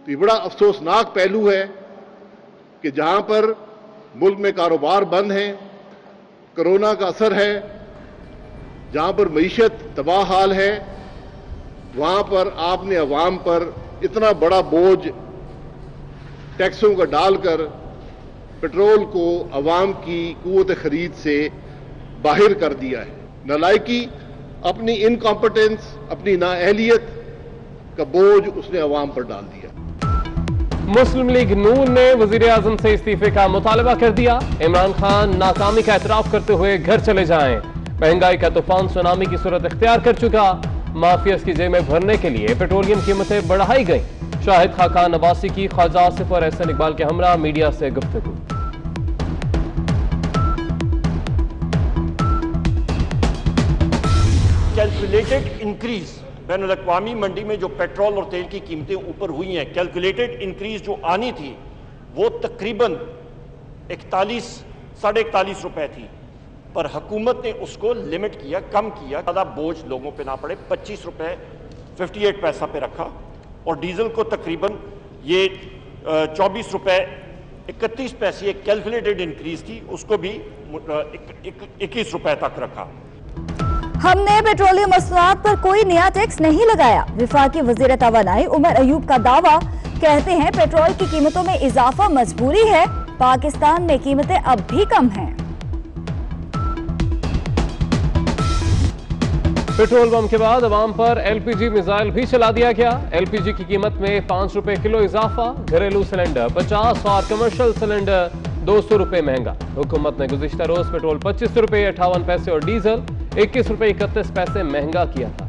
तो ये बड़ा अफसोसनाक पहलू है कि जहां पर मुल्क में कारोबार बंद हैं, कोरोना का असर है, जहां पर मईशत तबाह हाल है, वहां पर आपने अवाम पर इतना बड़ा बोझ टैक्सों का डालकर पेट्रोल को अवाम की कुव्वत खरीद से बाहर कर दिया है। नालायकी, अपनी इनकॉम्पिटेंस, अपनी नाअहलियत का बोझ उसने अवाम पर डाल दिया। मुस्लिम लीग नून ने वजीर आजम से इस्तीफे का मुतालबा कर दिया। इमरान खान नाकामी का एतराफ करते हुए घर चले जाएं। महंगाई का तूफान सुनामी की सूरत इख्तियार कर चुका। माफियाज की जेबें भरने के लिए पेट्रोलियम कीमतें बढ़ाई गई। शाहिद खाकान नवासी की ख्वाजा आसिफ और एहसन इकबाल के हमरा मीडिया से गुफ्तगू। कैलकुलेटेड इंक्रीज बैनुल-अक़वामी मंडी में जो पेट्रोल और तेल की कीमतें ऊपर हुई हैं, कैलकुलेटेड इंक्रीज जो आनी थी वो तकरीबन 41-41.5 रुपए थी, पर हुकूमत ने उसको लिमिट किया, कम किया, ज़्यादा बोझ लोगों पे ना पड़े, 25 रुपए 58 पैसा पे रखा। और डीजल को तकरीबन ये 24 रुपए 31 पैसे एक कैलकुलेटेड इंक्रीज थी, उसको भी 21 रुपए तक रखा। हमने पेट्रोलियम मसनूआत पर कोई नया टैक्स नहीं लगाया। वफाकी वज़ीर तवानाई उमर अयूब का दावा। कहते हैं पेट्रोल की कीमतों में इजाफा मजबूरी है। पाकिस्तान में कीमतें अब भी कम हैं। पेट्रोल बम के बाद अवाम पर एलपीजी मिसाइल भी चला दिया गया। एलपीजी की कीमत में 5 रुपए किलो इजाफा। घरेलू सिलेंडर 50 और कमर्शियल सिलेंडर 200 रुपए महंगा। हुकूमत ने गुज़िश्ता रोज पेट्रोल 25 रुपए 58 पैसे और डीजल 21 रुपए 31 पैसे महंगा किया था।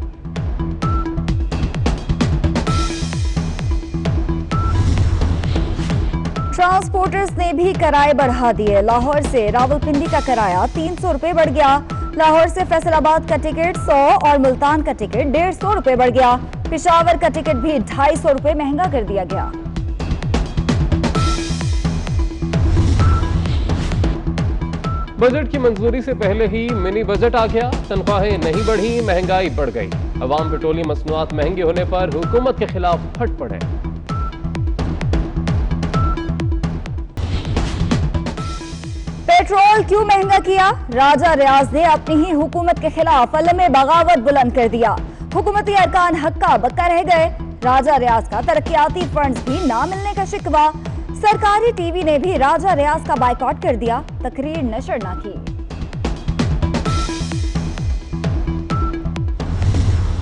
ट्रांसपोर्टर्स ने भी किराए बढ़ा दिए। लाहौर से रावलपिंडी का किराया 300 रुपए बढ़ गया। लाहौर से फैसलाबाद का टिकट 100 और मुल्तान का टिकट 150 रुपए बढ़ गया। पेशावर का टिकट भी 250 रुपए महंगा कर दिया गया। बजट की मंजूरी से पहले ही मिनी बजट आ गया। तनख्वाहें नहीं बढ़ी, महंगाई बढ़ गई। अवाम पेट्रोलियम मसनूआत महंगे होने पर हुकूमत के खिलाफ फट पड़े। पेट्रोल क्यों महंगा किया? राजा रियाज ने अपनी ही हुकूमत के खिलाफ अलम बगावत बुलंद कर दिया। हुकूमती अरकान हक्का बक्का रह गए। राजा रियाज का तरक्याती फंड्स भी ना मिलने का शिकवा। सरकारी टीवी ने भी राजा रियाज का बायकॉट कर दिया, तकरीर नशर ना की।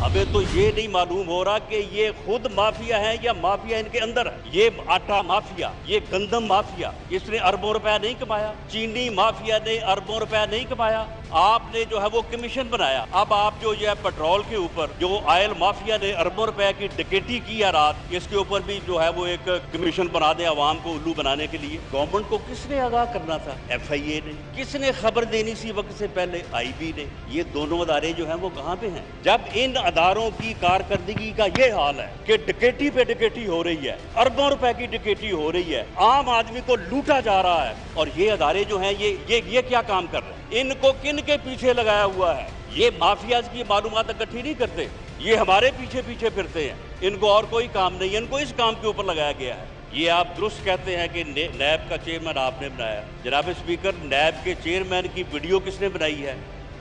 हमें तो ये नहीं मालूम हो रहा कि ये खुद माफिया है या माफिया इनके अंदर है। ये आटा माफिया, ये गंदम माफिया, इसने अरबों रुपया नहीं कमाया। चीनी माफिया ने अरबों रुपया नहीं कमाया। आपने जो है वो कमीशन बनाया। अब आप जो है पेट्रोल के ऊपर जो ऑयल माफिया ने अरबों रुपए की डकैती की है रात, इसके ऊपर भी जो है वो एक कमीशन बना दे आवाम को उल्लू बनाने के लिए। गवर्नमेंट को किसने आगाह करना था? FIA ने। किसने खबर देनी सी वक्त से पहले? IB ने। ये दोनों अदारे जो है वो कहाँ पे हैं? जब इन अदारों की कारकर्दगी का ये हाल है कि डकैती पे डकैती हो रही है, अरबों रुपए की डकैती हो रही है, आम आदमी को लूटा जा रहा है, और ये अदारे जो हैं ये क्या काम कर रहे हैं? इनको किन के पीछे लगाया हुआ है? ये माफियाज की मालूमात इकट्ठी नहीं करते, ये हमारे पीछे पीछे फिरते हैं। इनको और कोई काम नहीं है, इनको इस काम के ऊपर लगाया गया है। ये आप दुरुस्त कहते हैं कि नैब का चेयरमैन आपने बनाया। जनाब स्पीकर, नैब के चेयरमैन की वीडियो किसने बनाई है?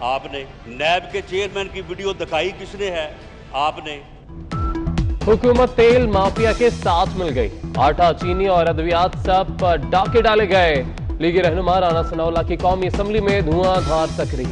आपने। नैब के चेयरमैन की वीडियो दिखाई किसने है? आपने। हुकूमत तेल माफिया के साथ मिल गई। आटा, चीनी और अद्वियात सब पर डाके डाले गए। लीगी रहनुमा राना सनाउल्लाह की कौमी असम्बली में धुआंधार तकरीर।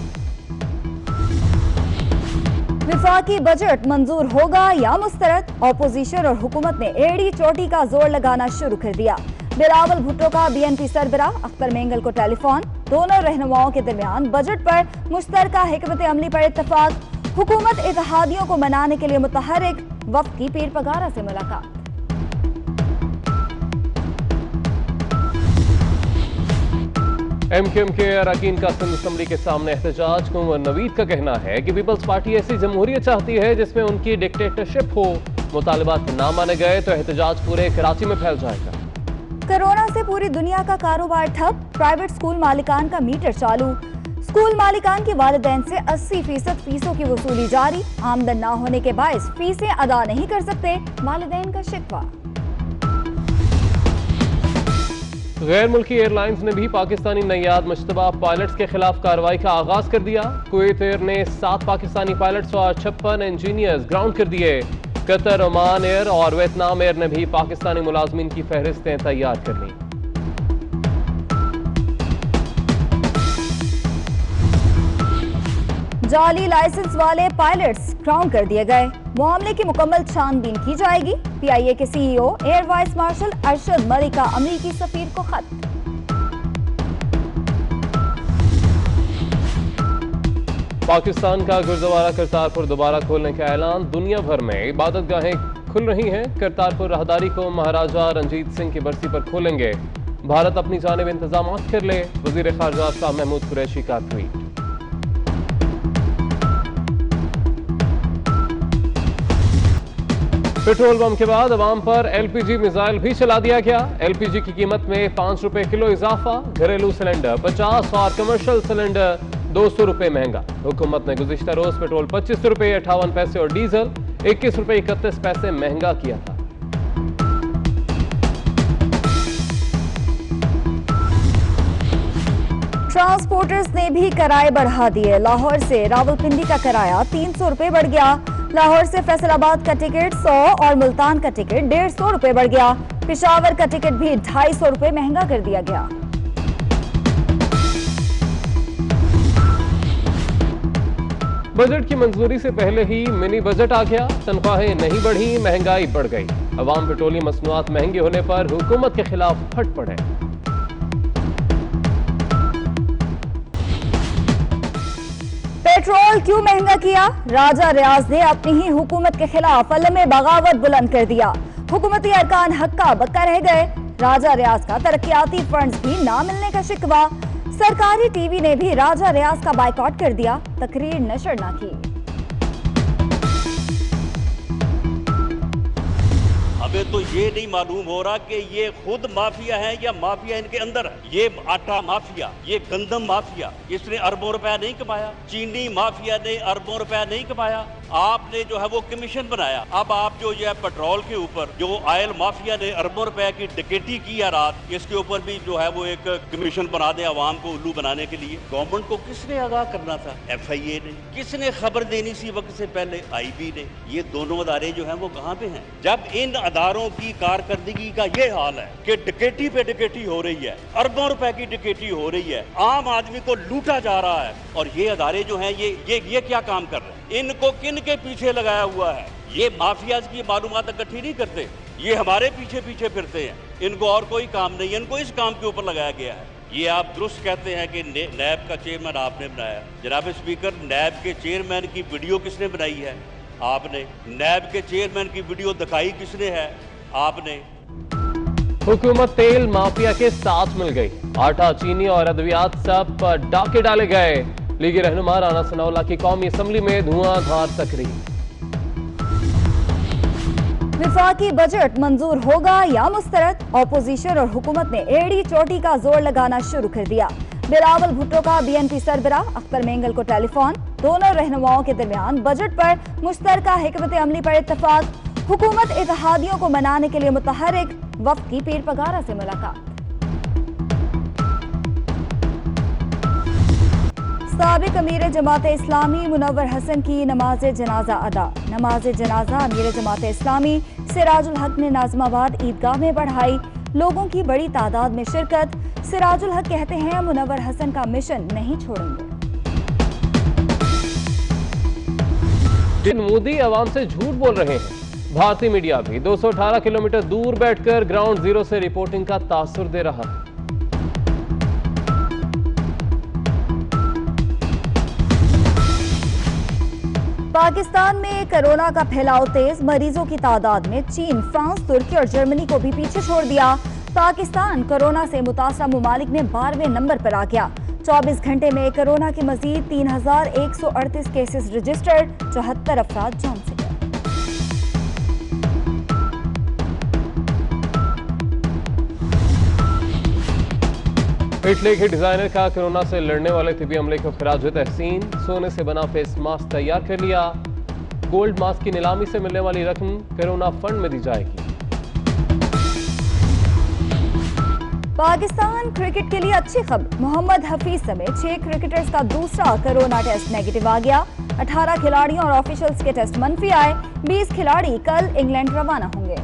विफाकी बजट मंजूर होगा या मुस्तरद? ऑपोजिशन और हुकूमत ने एड़ी चोटी का जोर लगाना शुरू कर दिया। बिलावल भुट्टो का BNP सरबराह अख्तर मेंगल को टेलीफोन। दोनों रहनुमाओं के दरमियान बजट पर मुश्तरका हिकमत अमली पर इत्तफाक। हुकूमत इत्तेहादियों को मनाने के लिए मुतहरिक। वफ्द की पीर पगारा से मुलाकात। MQM के अरकान का सिंध असम्बली के सामने एहतजाज। कुंवर नवीद का कहना है कि पीपल्स पार्टी ऐसी जमहूरियत चाहती है जिसमें उनकी डिक्टेटरशिप हो। मुतालिबात ना माने गए तो एहतजाज पूरे कराची में फैल जाएगा। कोरोना से पूरी दुनिया का कारोबार ठप। प्राइवेट स्कूल मालिकान का मीटर चालू। स्कूल मालिकान के वालिदैन से 80% फीसों की वसूली जारी। आमदन ना होने के बायस फीसें अदा नहीं कर सकते, वालिदैन का शिकवा। गैर मुल्की एयरलाइंस ने भी पाकिस्तानी नैयाद मुश्तबा पायलट्स के खिलाफ कार्रवाई का आगाज कर दिया। कुवैत एयर ने 7 पाकिस्तानी पायलट्स और 56 इंजीनियर्स ग्राउंड कर दिए। कतर, ओमान एयर और वियतनाम एयर ने भी पाकिस्तानी मुलाजमीन की फहरिस्तें तैयार कर ली। जाली लाइसेंस वाले पायलट्स ग्राउंड कर दिए गए। मामले की मुकम्मल छानबीन की जाएगी। पीआईए के CEO air vice marshal Arshad Malik का अमरीकी सफीर को खत। पाकिस्तान का गुरुद्वारा करतारपुर दोबारा खोलने का ऐलान। दुनिया भर में इबादत गाहें खुल रही हैं। करतारपुर राहदारी को महाराजा रंजीत सिंह की बरसी पर खोलेंगे। भारत अपनी जानिब इंतजाम कर ले। वजीर खारजा शाह महमूद कुरैशी का ट्वीट। पेट्रोल बम के बाद अवाम पर एलपीजी मिसाइल भी चला दिया गया। एलपीजी की कीमत में 5 रुपए किलो इजाफा। घरेलू सिलेंडर 50 और कमर्शियल सिलेंडर 200 रुपए महंगा। हुकूमत ने गुज़िश्ता रोज पेट्रोल 25 रुपए 58 पैसे और डीजल 21 रुपए 31 पैसे महंगा किया था। ट्रांसपोर्टर्स ने भी किराए बढ़ा दिए। लाहौर से रावलपिंडी का किराया 300 रुपए बढ़ गया। लाहौर से फैसलाबाद का टिकट 100 और मुल्तान का टिकट 150 रुपए बढ़ गया। पेशावर का टिकट भी 250 रुपए महंगा कर दिया गया। बजट की मंजूरी से पहले ही मिनी बजट आ गया। तनख्वाहें नहीं बढ़ी, महंगाई बढ़ गई। अवाम पेट्रोलियम मसनूआत महंगे होने पर हुकूमत के खिलाफ फट पड़े। पेट्रोल क्यों महंगा किया? राजा रियाज ने अपनी ही हुकूमत के खिलाफ अलम बगावत बुलंद कर दिया। हुकूमती अरकान हक्का बक्का रह गए। राजा रियाज का तरक्याती फंड्स भी ना मिलने का शिकवा। सरकारी टीवी ने भी राजा रियाज का बायकॉट कर दिया। तकरीर नशर ना की। हमें तो ये नहीं मालूम हो रहा कि ये खुद माफिया है या माफिया इनके अंदर है। ये आटा माफिया, ये गंदम माफिया, इसने अरबों रुपया नहीं कमाया। चीनी माफिया ने अरबों रुपया नहीं कमाया। आपने जो है वो कमीशन बनाया। अब आप जो है पेट्रोल के ऊपर जो ऑयल माफिया ने अरबों रुपए की डकैती की है रात, इसके ऊपर भी जो है वो एक कमीशन बना दे अवाम को उल्लू बनाने के लिए। गवर्नमेंट को किसने आगाह करना था? FIA ने। किसने खबर देनी सी वक्त से पहले? IB ने। ये दोनों अदारे जो है वो कहाँ पे हैं? जब इन अदारों की कारकर्दगी का ये हाल है कि डकैती पे डकैती हो रही है, अरबों रुपए की डकैती हो रही है, आम आदमी को लूटा जा रहा है, और ये अदारे जो हैं ये क्या काम कर रहे हैं? इनको किन के पीछे लगाया हुआ है? ये माफियाज की मालूमात इकट्ठी नहीं करते, ये हमारे पीछे पीछे फिरते हैं। इनको और कोई काम नहीं है, इनको इस काम के ऊपर लगाया गया है। ये आप दुरुस्त कहते हैं कि नैब का चेयरमैन आपने बनाया। जनाब स्पीकर, नैब के चेयरमैन की वीडियो किसने बनाई है? आपने। नैब के चेयरमैन की वीडियो दिखाई किसने है? आपने। हुकूमत तेल माफिया के साथ मिल गई। आटा, चीनी और अद्वियात सब पर डाके डाले गए। लीगी रहनुमा राना सनाउल्लाह की कौमी असम्बली में धुआंधार तकरीर। विफाकी बजट मंजूर होगा या मुस्तरद? ऑपोजिशन और हुकूमत ने एड़ी चोटी का जोर लगाना शुरू कर दिया। बिलावल भुट्टो का BNP सरबराह अख्तर मेंगल को टेलीफोन। दोनों रहनुमाओं के दरमियान बजट पर मुश्तरका हिकमत अमली पर इत्तफाक। हुकूमत इत्तेहादियों को मनाने के लिए मुतहरिक। वफ्द की पीर पगारा से मुलाकात। साबिक अमीर जमात इस्लामी मुनव्वर हसन की नमाज जनाजा अदा। नमाज जनाजा अमीर जमात इस्लामी सिराजुल हक ने नाज़िमाबाद ईदगाह में पढ़ाई। लोगों की बड़ी तादाद में शिरकत। सिराजुल हक कहते हैं मुनव्वर हसन का मिशन नहीं छोड़ेंगे। मोदी आवाम से झूठ बोल रहे हैं। भारतीय मीडिया भी 218 किलोमीटर दूर बैठकर ग्राउंड जीरो से रिपोर्टिंग का तासुर दे रहा है। पाकिस्तान में कोरोना का फैलाव तेज। मरीजों की तादाद में चीन, फ्रांस, तुर्की और जर्मनी को भी पीछे छोड़ दिया। पाकिस्तान कोरोना से मुतासरा मुमालिक में 12वें नंबर पर आ गया। 24 घंटे में कोरोना के मजीद 3138 केसेस रजिस्टर्ड। 74 अफराद जान से गए। इटली के डिजाइनर का कोरोना से लड़ने वाले तिबी अमले को खराज तहसीन। सोने से बना फेस मास्क तैयार कर लिया। गोल्ड मास्क की नीलामी से मिलने वाली रकम कोरोना फंड में दी जाएगी। पाकिस्तान क्रिकेट के लिए अच्छी खबर, मोहम्मद हफीज समेत 6 क्रिकेटर्स का दूसरा कोरोना टेस्ट नेगेटिव आ गया। 18 खिलाड़ियों और ऑफिशियल्स के टेस्ट मंफी आए। 20 खिलाड़ी कल इंग्लैंड रवाना होंगे।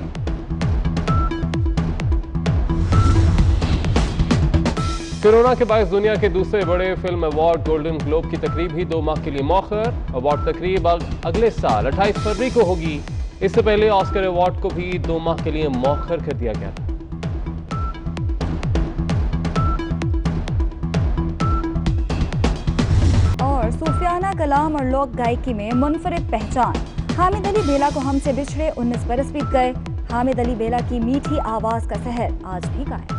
कोरोना के बायस दुनिया के दूसरे बड़े फिल्म अवार्ड गोल्डन ग्लोब की तकरीब ही 2 माह के लिए मौखर। अवार्ड तकरीब अगले साल 28 फरवरी को होगी। इससे पहले ऑस्कर अवार्ड को भी 2 माह के लिए मौखर कर दिया गया था। और सूफियाना कलाम और लोक गायकी में मुनफरिद पहचान, हामिद अली बेला को हमसे बिछड़े 19 बरस बीत गए। हामिद अली बेला की मीठी आवाज का सहर आज भी कायम।